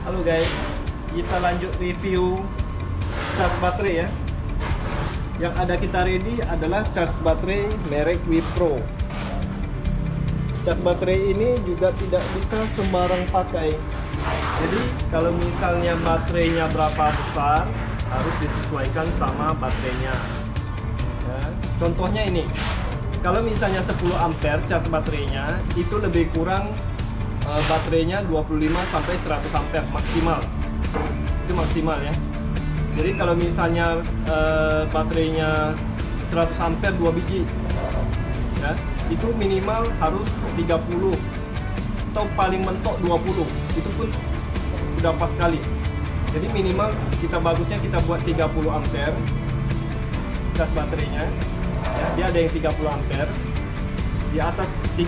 Halo guys, kita lanjut review cas baterai ya. Yang ada kita ready adalah cas baterai merek Wipro. Cas baterai ini juga tidak bisa sembarang pakai. Jadi kalau misalnya baterainya berapa besar, harus disesuaikan sama baterainya ya. Contohnya ini, kalau misalnya 10 ampere cas baterainya, itu lebih kurang baterainya 25 sampai 100 ampere maksimal. Itu maksimal ya. Jadi kalau misalnya baterainya 100 ampere 2 biji ya, itu minimal harus 30 atau paling mentok 20. Itu pun udah pas sekali. Jadi minimal kita bagusnya kita buat 30 ampere cas baterainya ya. Dia ada yang 30 ampere. Di atas 30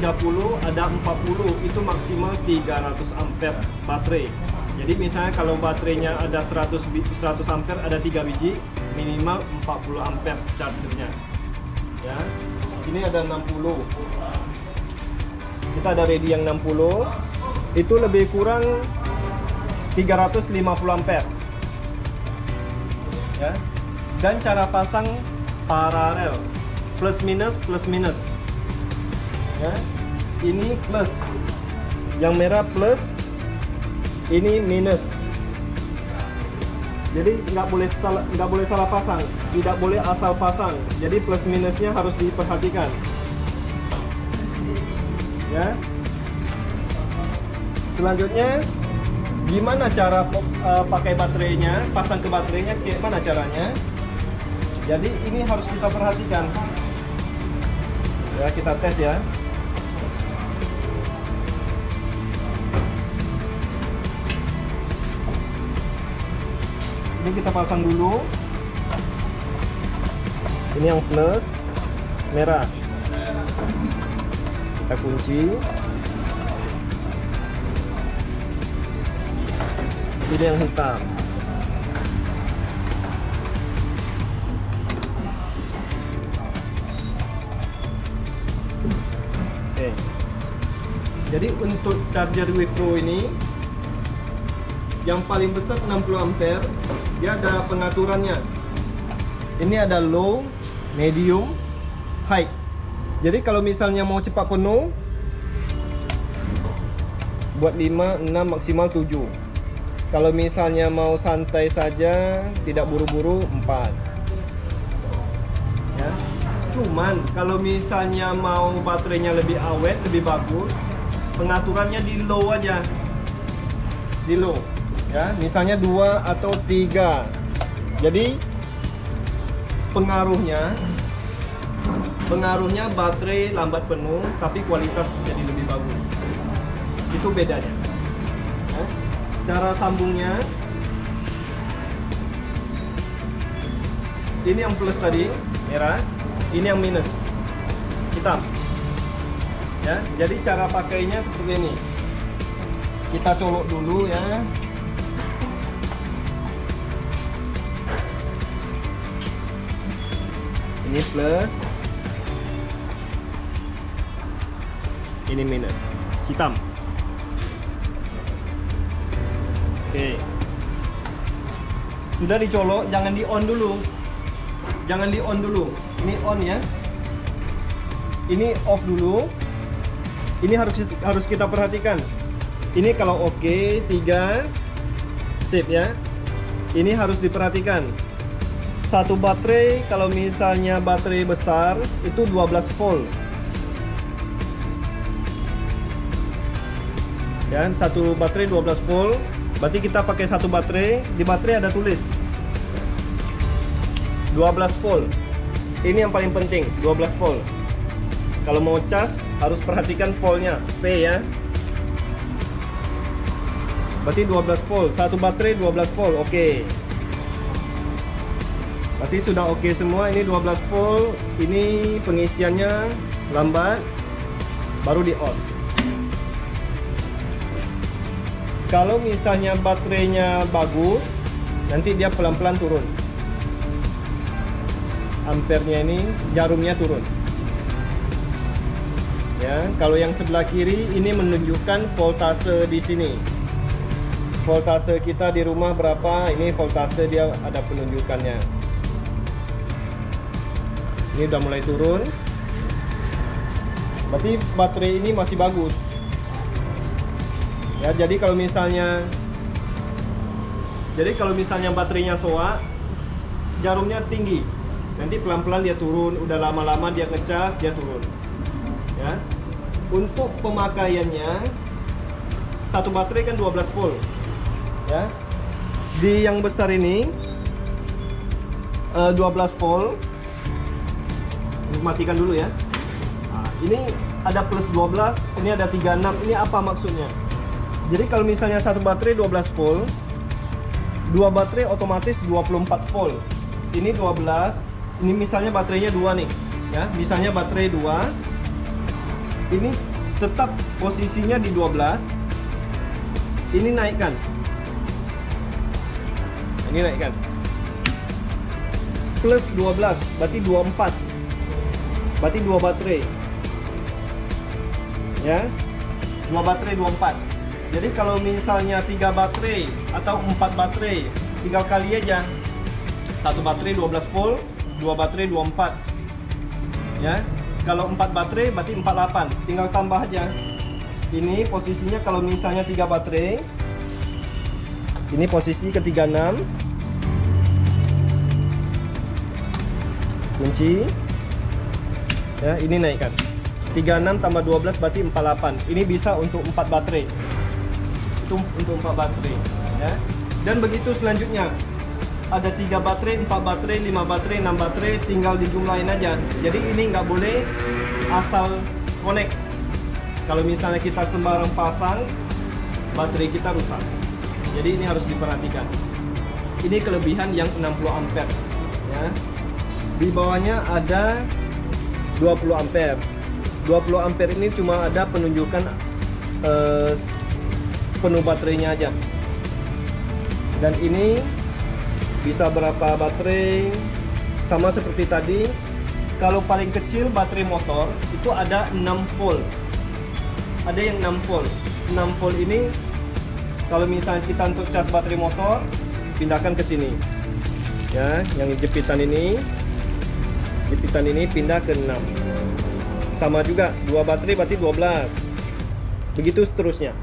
ada 40, itu maksimal 300 ampere baterai. Jadi misalnya kalau baterainya ada 100 ampere, ada 3 biji, minimal 40 ampere chargernya ya. Ini ada 60, kita ada ready yang 60, itu lebih kurang 350 ampere ya. Dan cara pasang paralel, plus minus ya. Ini plus, yang merah plus, ini minus. Jadi nggak boleh salah pasang, tidak boleh asal pasang. Jadi plus minusnya harus diperhatikan ya. Selanjutnya, gimana cara pakai baterainya, pasang ke baterainya, kayak mana caranya? Jadi ini harus kita perhatikan ya, kita tes ya. Ini kita pasang dulu. Ini yang plus merah, kita kunci. Ini yang hitam. Oke. Jadi untuk charger Wipro ini yang paling besar 60 ampere, dia ada pengaturannya. Ini ada low, medium, high. Jadi kalau misalnya mau cepat penuh, buat 5, 6, maksimal 7. Kalau misalnya mau santai saja, tidak buru-buru, 4 ya. Cuman kalau misalnya mau baterainya lebih awet, lebih bagus, pengaturannya di low aja. Di low ya, misalnya 2 atau 3. Jadi pengaruhnya baterai lambat penuh tapi kualitas jadi lebih bagus. Itu bedanya ya. Cara sambungnya, ini yang plus tadi merah, ini yang minus hitam ya. Jadi cara pakainya seperti ini. Kita colok dulu ya. Ini plus, ini minus, hitam. Oke. Sudah dicolok, jangan di on dulu. Jangan di on dulu. Ini on ya. Ini off dulu. Ini harus kita perhatikan. Ini kalau oke, 3 sip ya. Ini harus diperhatikan. Satu baterai, kalau misalnya baterai besar itu 12 volt ya. Satu baterai 12 volt, berarti kita pakai satu baterai. Di baterai ada tulis 12 volt. Ini yang paling penting, 12 volt. Kalau mau cas harus perhatikan voltnya, V ya. Berarti 12 volt, satu baterai 12 volt. Oke. Berarti sudah oke semua. Ini 12 volt. Ini pengisiannya lambat, baru di on. Kalau misalnya baterainya bagus, nanti dia pelan-pelan turun. Ampernya ini, jarumnya turun. Ya, kalau yang sebelah kiri ini menunjukkan voltase di sini. voltase kita di rumah berapa. Ini voltase dia ada penunjukannya. Ini udah mulai turun. Berarti baterai ini masih bagus. Ya, jadi kalau misalnya baterainya soak, jarumnya tinggi, nanti pelan-pelan dia turun. Udah lama-lama dia ngecas, dia turun. Ya. Untuk pemakaiannya, satu baterai kan 12 volt. Ya. Di yang besar ini 12 volt. Matikan dulu ya. Nah, ini ada plus 12, ini ada 36. Ini apa maksudnya? Jadi kalau misalnya satu baterai 12 volt, dua baterai otomatis 24 volt. Ini 12. Ini misalnya baterainya 2 nih, ya. Misalnya baterai 2. Ini tetap posisinya di 12. Ini naikkan. Ini naikkan. Plus 12, berarti 24. Berarti 2 baterai. Ya. 2 baterai 24. Jadi kalau misalnya 3 baterai atau 4 baterai, tinggal kali aja. Satu baterai 12 volt, 2 baterai 24. Ya. Kalau 4 baterai berarti 48. Tinggal tambah aja. Ini posisinya kalau misalnya 3 baterai. Ini posisi ke 36. Kunci. Ya, ini naikkan. 36 tambah 12 berarti 48. Ini bisa untuk 4 baterai. Itu untuk 4 baterai, ya. Dan begitu selanjutnya. Ada 3 baterai, 4 baterai, 5 baterai, 6 baterai, tinggal dijumlahin aja. Jadi ini nggak boleh asal connect. Kalau misalnya kita sembarang pasang, baterai kita rusak. Jadi ini harus diperhatikan. Ini kelebihan yang 60 ampere, ya. Di bawahnya ada 20 ampere. 20 ampere ini cuma ada penunjukan penuh baterainya aja. Dan ini bisa berapa baterai, sama seperti tadi. Kalau paling kecil baterai motor itu ada 6 volt. Ada yang 6 volt. 6 volt ini kalau misalnya kita untuk cas baterai motor, pindahkan ke sini. Ya, yang jepitan ini pindah ke 6. Sama juga 2 baterai berarti 12. Begitu seterusnya.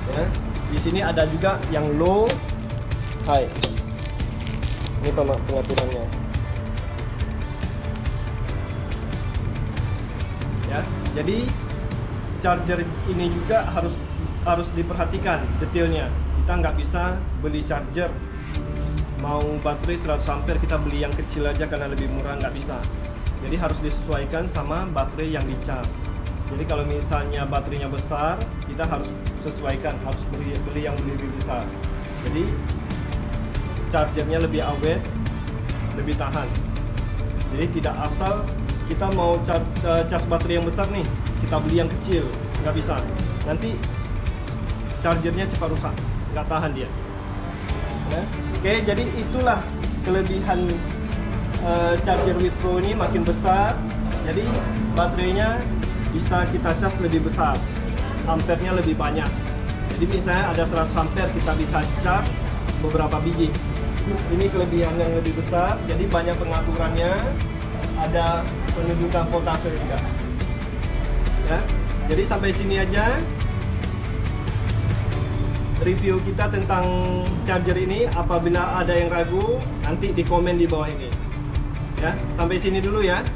Ya, di sini ada juga yang low, high. Ini pengaturannya. Ya, jadi charger ini juga harus diperhatikan detailnya. Kita nggak bisa beli charger mau baterai 100 ampere kita beli yang kecil aja karena lebih murah, nggak bisa. Jadi harus disesuaikan sama baterai yang dicas. Jadi kalau misalnya baterainya besar, kita harus sesuaikan, harus beli yang lebih besar. Jadi chargernya lebih awet, lebih tahan. Jadi tidak asal kita mau cas baterai yang besar nih, kita beli yang kecil, nggak bisa. Nanti chargernya cepat rusak, nggak tahan dia. Ya. Oke, jadi itulah kelebihan charger Wipro ini, makin besar. Jadi baterainya bisa kita cas lebih besar, ampernya lebih banyak. Jadi misalnya ada 100 ampere, kita bisa cas beberapa biji. Ini kelebihan yang lebih besar, jadi banyak pengaturannya, ada penunjukan voltase juga. Ya, jadi sampai sini aja review kita tentang charger ini. Apabila ada yang ragu, nanti di komen di bawah ini. Ya, sampai sini dulu ya.